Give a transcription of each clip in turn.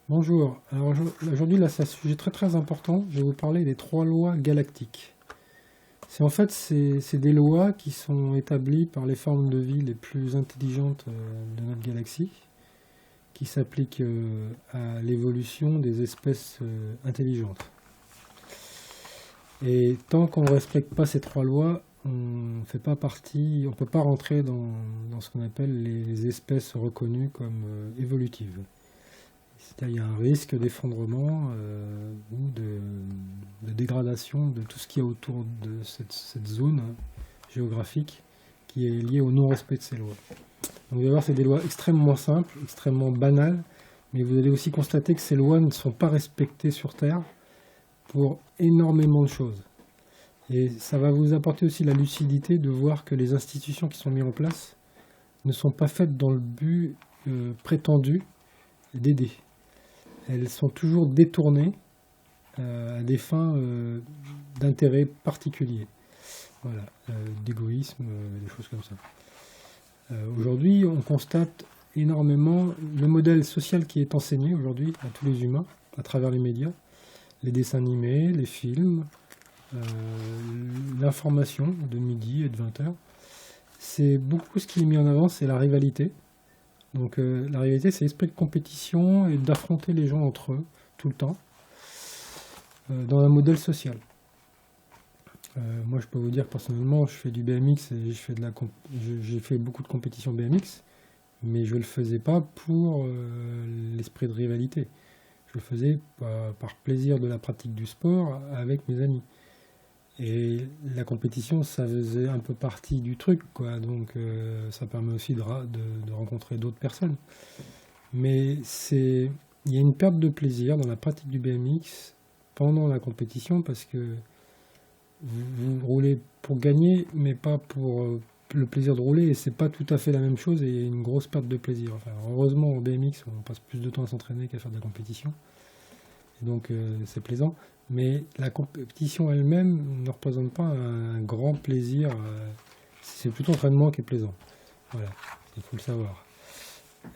Bonjour, alors aujourd'hui là c'est un sujet très important, je vais vous parler des trois lois galactiques. C'est des lois qui sont établies par les formes de vie les plus intelligentes de notre galaxie, qui s'appliquent à l'évolution des espèces intelligentes. Et tant qu'on ne respecte pas ces trois lois, on fait pas partie, on ne peut pas rentrer dans ce qu'on appelle les espèces reconnues comme évolutives. C'est-à-dire, il y a un risque d'effondrement ou de dégradation de tout ce qui est autour de cette zone géographique qui est liée au non-respect de ces lois. Donc vous allez voir, c'est des lois extrêmement simples, extrêmement banales, mais vous allez aussi constater que ces lois ne sont pas respectées sur Terre pour énormément de choses. Et ça va vous apporter aussi la lucidité de voir que les institutions qui sont mises en place ne sont pas faites dans le but prétendu d'aider. Elles sont toujours détournées à des fins d'intérêt particulier. Voilà, d'égoïsme, des choses comme ça. Aujourd'hui, on constate énormément le modèle social qui est enseigné aujourd'hui à tous les humains à travers les médias, les dessins animés, les films, l'information de midi et de 20h. C'est beaucoup ce qui est mis en avant, c'est la rivalité. Donc la rivalité, c'est l'esprit de compétition et d'affronter les gens entre eux tout le temps dans un modèle social. Moi, je peux vous dire personnellement, je fais du BMX et j'ai fait beaucoup de compétitions BMX, mais je ne le faisais pas pour l'esprit de rivalité. Je le faisais par plaisir de la pratique du sport avec mes amis. Et la compétition, ça faisait un peu partie du truc, quoi. Donc ça permet aussi de rencontrer d'autres personnes. Mais il y a une perte de plaisir dans la pratique du BMX pendant la compétition parce que vous roulez pour gagner, mais pas pour le plaisir de rouler. Et c'est pas tout à fait la même chose et il y a une grosse perte de plaisir. Enfin, heureusement, au BMX, on passe plus de temps à s'entraîner qu'à faire de la compétition. Et donc c'est plaisant. Mais la compétition elle-même ne représente pas un grand plaisir. C'est plutôt l'entraînement qui est plaisant. Voilà, il faut le savoir.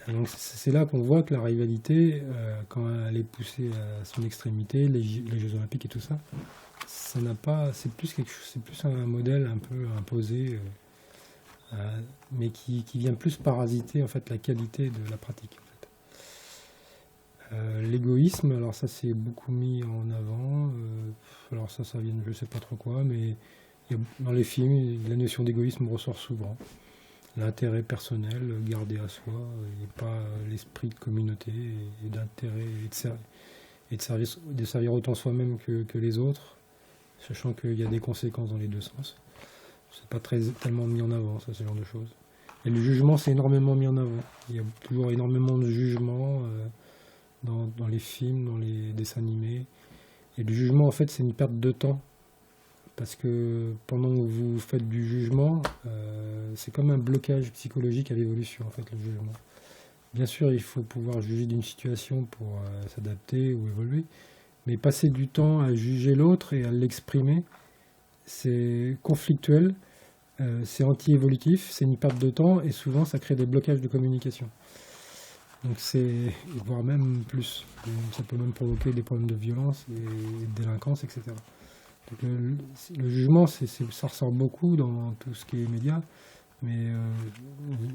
Donc c'est là qu'on voit que la rivalité, quand elle est poussée à son extrémité, les Jeux Olympiques et tout ça, ça n'a pas, c'est plus quelque chose, c'est plus un modèle un peu imposé, mais qui vient plus parasiter en fait la qualité de la pratique. L'égoïsme, alors ça c'est beaucoup mis en avant. Alors ça vient de je sais pas trop quoi, mais dans les films, la notion d'égoïsme ressort souvent. L'intérêt personnel gardé à soi et pas l'esprit de communauté et d'intérêt et de servir autant soi-même que les autres, sachant qu'il y a des conséquences dans les deux sens. C'est pas tellement mis en avant, ça, ce genre de choses. Et le jugement, c'est énormément mis en avant. Il y a toujours énormément de jugements dans les films, dans les dessins animés. Et le jugement, en fait, c'est une perte de temps. Parce que pendant que vous faites du jugement, c'est comme un blocage psychologique à l'évolution, en fait, le jugement. Bien sûr, il faut pouvoir juger d'une situation pour s'adapter ou évoluer, mais passer du temps à juger l'autre et à l'exprimer, c'est conflictuel, c'est anti-évolutif, c'est une perte de temps et souvent ça crée des blocages de communication. Donc voire même plus. Ça peut même provoquer des problèmes de violence et de délinquance, etc. Donc le jugement, ça ressort beaucoup dans tout ce qui est média, mais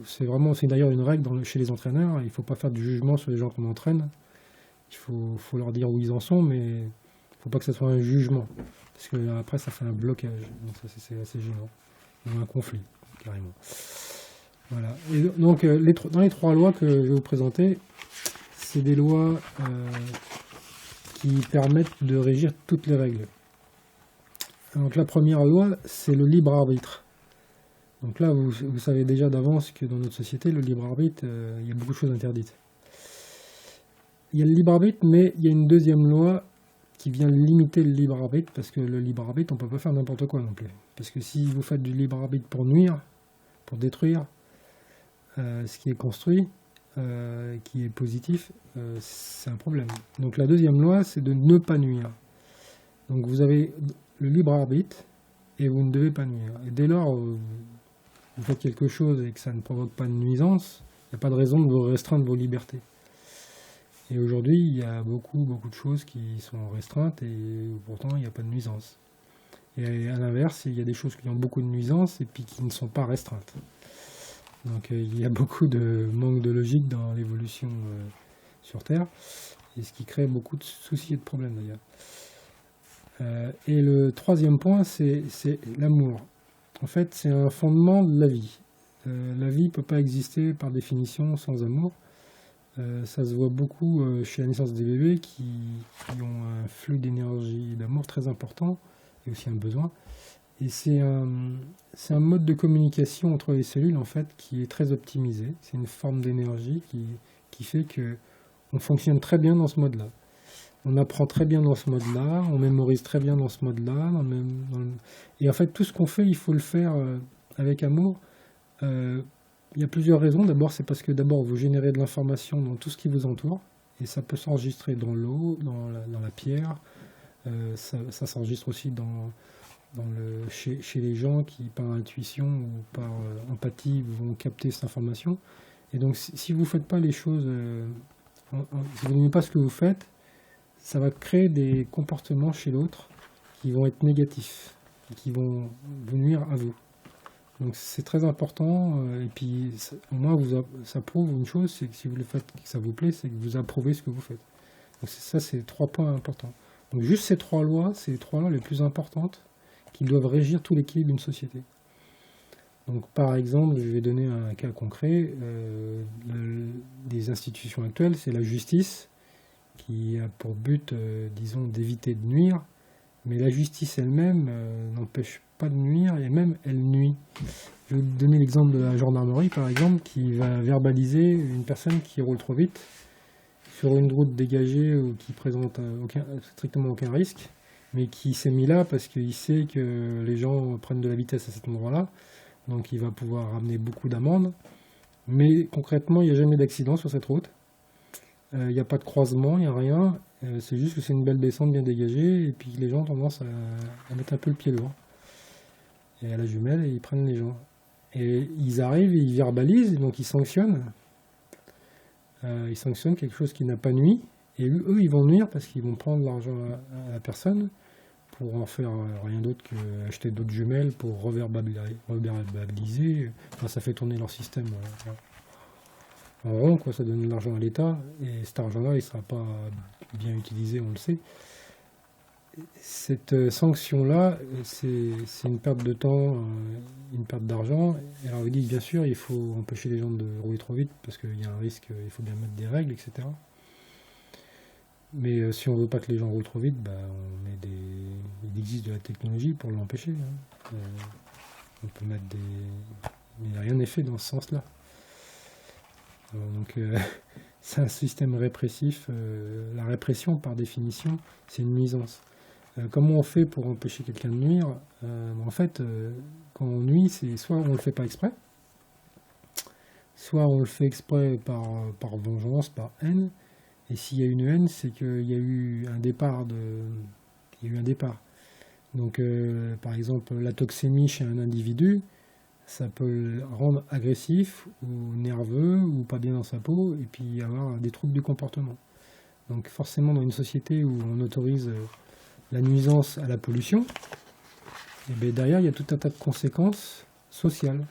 c'est d'ailleurs une règle chez les entraîneurs. Il ne faut pas faire du jugement sur les gens qu'on entraîne. Il faut leur dire où ils en sont, mais il ne faut pas que ce soit un jugement, parce que après ça fait un blocage. Donc ça c'est assez gênant, ou un conflit carrément. Voilà. Et donc dans les trois lois que je vais vous présenter, c'est des lois qui permettent de régir toutes les règles. Donc la première loi, c'est le libre arbitre. Donc là, vous savez déjà d'avance que dans notre société, le libre arbitre, il y a beaucoup de choses interdites. Il y a le libre arbitre, mais il y a une deuxième loi qui vient limiter le libre arbitre, parce que le libre arbitre, on ne peut pas faire n'importe quoi non plus. Parce que si vous faites du libre arbitre pour nuire, pour détruire ce qui est construit, qui est positif, c'est un problème. Donc la deuxième loi, c'est de ne pas nuire. Donc vous avez le libre arbitre et vous ne devez pas nuire. Et dès lors, vous faites quelque chose et que ça ne provoque pas de nuisance, il n'y a pas de raison de vous restreindre vos libertés. Et aujourd'hui, il y a beaucoup, beaucoup de choses qui sont restreintes et pourtant il n'y a pas de nuisance. Et à l'inverse, il y a des choses qui ont beaucoup de nuisances et puis qui ne sont pas restreintes. Donc il y a beaucoup de manque de logique dans l'évolution sur Terre, et ce qui crée beaucoup de soucis et de problèmes d'ailleurs. Et le troisième point, c'est l'amour. En fait, c'est un fondement de la vie. La vie ne peut pas exister par définition sans amour. Ça se voit beaucoup chez la naissance des bébés qui ont un flux d'énergie et d'amour très important, et aussi un besoin. Et c'est un mode de communication entre les cellules en fait qui est très optimisé. C'est une forme d'énergie qui fait que on fonctionne très bien dans ce mode-là. On apprend très bien dans ce mode-là, on mémorise très bien dans ce mode-là. Et en fait, tout ce qu'on fait, il faut le faire avec amour. Il y a plusieurs raisons. D'abord, c'est parce que d'abord, vous générez de l'information dans tout ce qui vous entoure. Et ça peut s'enregistrer dans l'eau, dans la pierre. Ça s'enregistre aussi chez les gens qui, par intuition ou par empathie, vont capter cette information. Et donc, si vous ne faites pas les choses, si vous n'aimez pas ce que vous faites, ça va créer des comportements chez l'autre qui vont être négatifs, et qui vont vous nuire à vous. Donc c'est très important, et puis au moins ça prouve une chose, c'est que si vous le faites, que ça vous plaît, c'est que vous approuvez ce que vous faites. Donc ça, c'est 3 points importants. Donc juste ces 3 lois, c'est les 3 lois les plus importantes qui doivent régir tout l'équilibre d'une société. Donc par exemple, je vais donner un cas concret, des institutions actuelles, c'est la justice, qui a pour but, disons, d'éviter de nuire, mais la justice elle-même n'empêche pas de nuire, et même elle nuit. Je vais vous donner l'exemple de la gendarmerie, par exemple, qui va verbaliser une personne qui roule trop vite sur une route dégagée ou qui présente strictement aucun risque, mais qui s'est mis là parce qu'il sait que les gens prennent de la vitesse à cet endroit-là, donc il va pouvoir ramener beaucoup d'amendes, mais concrètement, il n'y a jamais d'accident sur cette route. Il n'y a pas de croisement, il n'y a rien. C'est juste que c'est une belle descente bien dégagée et puis les gens ont tendance à mettre un peu le pied lourd. Et à la jumelle, et ils prennent les gens. Et ils arrivent, ils verbalisent, donc ils sanctionnent. Ils sanctionnent quelque chose qui n'a pas nui. Et eux, ils vont nuire parce qu'ils vont prendre l'argent à la personne pour en faire rien d'autre qu'acheter d'autres jumelles pour reverbaliser. Enfin, ça fait tourner leur système. En rond, quoi, ça donne de l'argent à l'État, et cet argent-là, il ne sera pas bien utilisé, on le sait. Cette sanction-là, c'est une perte de temps, une perte d'argent. Et alors, ils disent, bien sûr, il faut empêcher les gens de rouler trop vite, parce qu'il y a un risque, il faut bien mettre des règles, etc. Mais si on ne veut pas que les gens roulent trop vite, il existe de la technologie pour l'empêcher. On peut mettre mais rien n'est fait dans ce sens-là. Donc c'est un système répressif. La répression, par définition, c'est une nuisance. Comment on fait pour empêcher quelqu'un de nuire? En fait, quand on nuit, c'est soit on le fait pas exprès, soit on le fait exprès par vengeance, par haine. Et s'il y a une haine, c'est qu'il y a eu un départ. Il y a eu un départ. Donc, par exemple, la toxémie chez un individu, ça peut le rendre agressif ou nerveux ou pas bien dans sa peau et puis avoir des troubles du comportement. Donc forcément dans une société où on autorise la nuisance à la pollution, et bien derrière il y a tout un tas de conséquences sociales.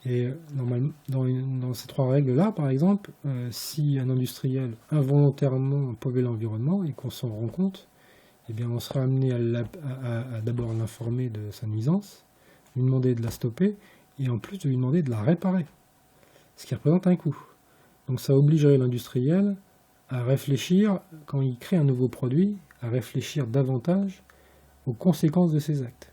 Et normalement, dans ces 3 règles-là, par exemple, si un industriel involontairement pollue l'environnement et qu'on s'en rend compte, eh bien on sera amené à d'abord l'informer de sa nuisance, lui demander de la stopper, et en plus de lui demander de la réparer, ce qui représente un coût. Donc ça obligerait l'industriel à réfléchir, quand il crée un nouveau produit, à réfléchir davantage aux conséquences de ses actes.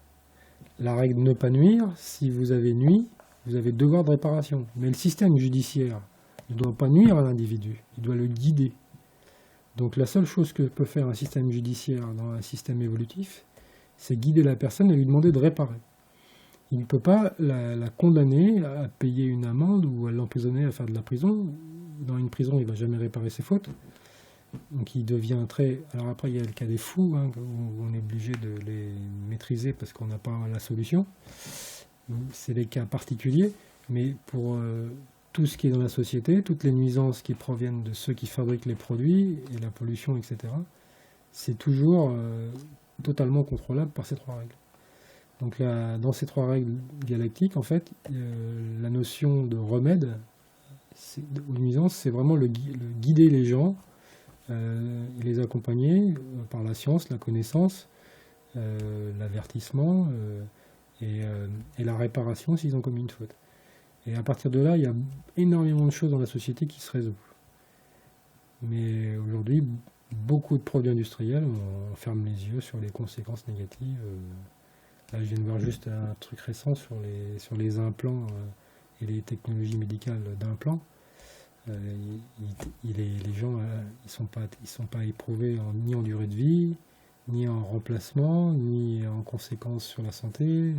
La règle ne pas nuire, si vous avez nui, vous avez devoir de réparation. Mais le système judiciaire ne doit pas nuire à l'individu, il doit le guider. Donc la seule chose que peut faire un système judiciaire dans un système évolutif, c'est guider la personne et lui demander de réparer. Il ne peut pas la condamner à payer une amende ou à l'emprisonner à faire de la prison. Dans une prison, il ne va jamais réparer ses fautes. Donc il devient très... Alors après, il y a le cas des fous, où on est obligé de les maîtriser parce qu'on n'a pas la solution. C'est des cas particuliers. Mais pour tout ce qui est dans la société, toutes les nuisances qui proviennent de ceux qui fabriquent les produits, et la pollution, etc., c'est toujours totalement contrôlable par ces trois règles. Donc là, dans ces trois règles galactiques, en fait, la notion de remède aux nuisances, c'est vraiment le guider les gens et les accompagner par la science, la connaissance, l'avertissement et la réparation s'ils ont commis une faute. Et à partir de là, il y a énormément de choses dans la société qui se résolvent. Mais aujourd'hui, beaucoup de produits industriels, on ferme les yeux sur les conséquences négatives. Là, je viens de voir juste un truc récent sur les implants et les technologies médicales d'implants. Les gens, ils sont pas éprouvés ni en durée de vie, ni en remplacement, ni en conséquences sur la santé.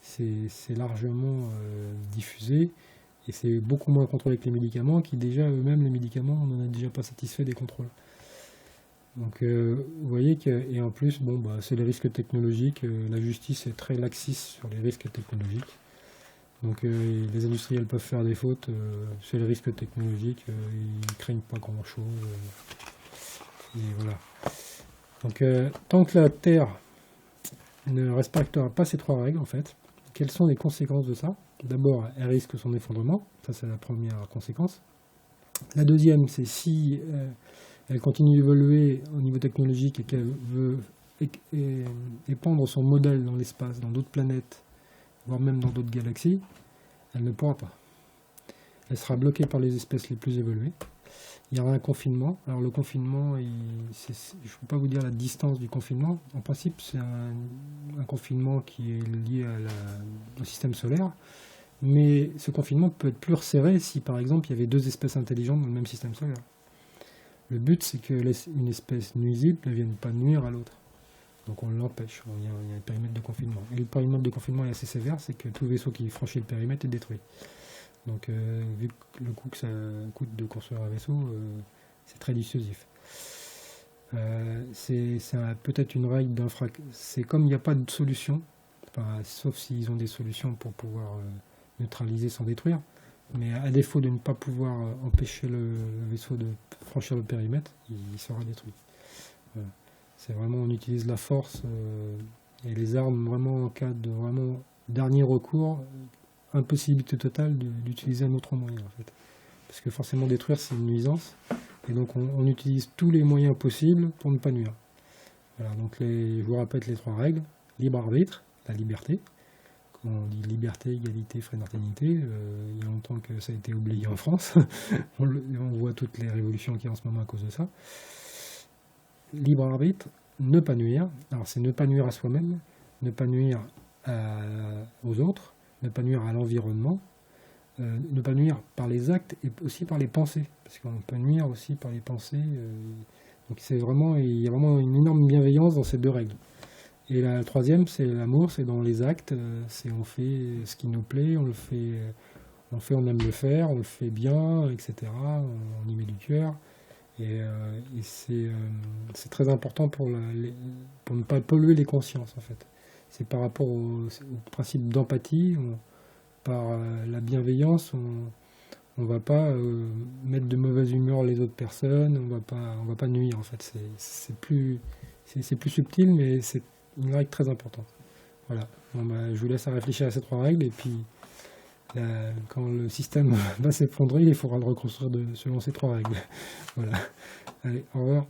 C'est largement diffusé et c'est beaucoup moins contrôlé que les médicaments qui déjà eux-mêmes les médicaments on n'en est déjà pas satisfait des contrôles. Donc vous voyez que et en plus bon bah c'est les risques technologiques, la justice est très laxiste sur les risques technologiques. Donc les industriels peuvent faire des fautes, c'est les risques technologiques, ils craignent pas grand chose. Et voilà. Donc tant que la Terre ne respectera pas ces trois règles en fait, quelles sont les conséquences de ça? D'abord, elle risque son effondrement, ça c'est la première conséquence. La deuxième, c'est si elle continue d'évoluer au niveau technologique et qu'elle veut épandre son modèle dans l'espace, dans d'autres planètes, voire même dans d'autres galaxies, elle ne pourra pas. Elle sera bloquée par les espèces les plus évoluées. Il y aura un confinement. Alors le confinement, je ne peux pas vous dire la distance du confinement. En principe, c'est un confinement qui est lié au système solaire. Mais ce confinement peut être plus resserré si, par exemple, il y avait deux espèces intelligentes dans le même système solaire. Le but, c'est qu'une espèce nuisible ne vienne pas nuire à l'autre. Donc on l'empêche. Il y a un périmètre de confinement. Et le périmètre de confinement est assez sévère, c'est que tout vaisseau qui franchit le périmètre est détruit. Donc, vu le coût que ça coûte de construire un vaisseau, c'est très dissuasif. C'est peut-être une règle d'infraction. C'est comme il n'y a pas de solution, sauf s'ils ont des solutions pour pouvoir neutraliser sans détruire. Mais à défaut de ne pas pouvoir empêcher le vaisseau de franchir le périmètre, il sera détruit. Voilà. C'est vraiment, on utilise la force et les armes vraiment en cas de vraiment dernier recours. Impossibilité totale d'utiliser un autre moyen en fait. Parce que forcément détruire c'est une nuisance et donc on utilise tous les moyens possibles pour ne pas nuire. Voilà, donc je vous répète les trois règles. Libre arbitre, la liberté. Quand on dit liberté, égalité, fraternité, il y a longtemps que ça a été oublié en France. on voit toutes les révolutions qu'il y a en ce moment à cause de ça. Libre arbitre, ne pas nuire. Alors c'est ne pas nuire à soi-même, ne pas nuire aux autres, ne pas nuire à l'environnement, ne pas nuire par les actes et aussi par les pensées, parce qu'on peut nuire aussi par les pensées. Donc il y a vraiment une énorme bienveillance dans ces deux règles. Et la troisième, c'est l'amour, c'est dans les actes, c'est on fait ce qui nous plaît, on aime le faire, on le fait bien, etc. On y met du cœur. Et c'est très important pour ne pas polluer les consciences en fait. C'est par rapport au principe d'empathie, par la bienveillance, on ne va pas mettre de mauvaise humeur les autres personnes, on va pas nuire en fait. C'est plus subtil, mais c'est une règle très importante. Voilà. Bon, je vous laisse à réfléchir à ces trois règles et puis quand le système va s'effondrer, il faudra le reconstruire selon ces trois règles. Voilà. Allez, au revoir.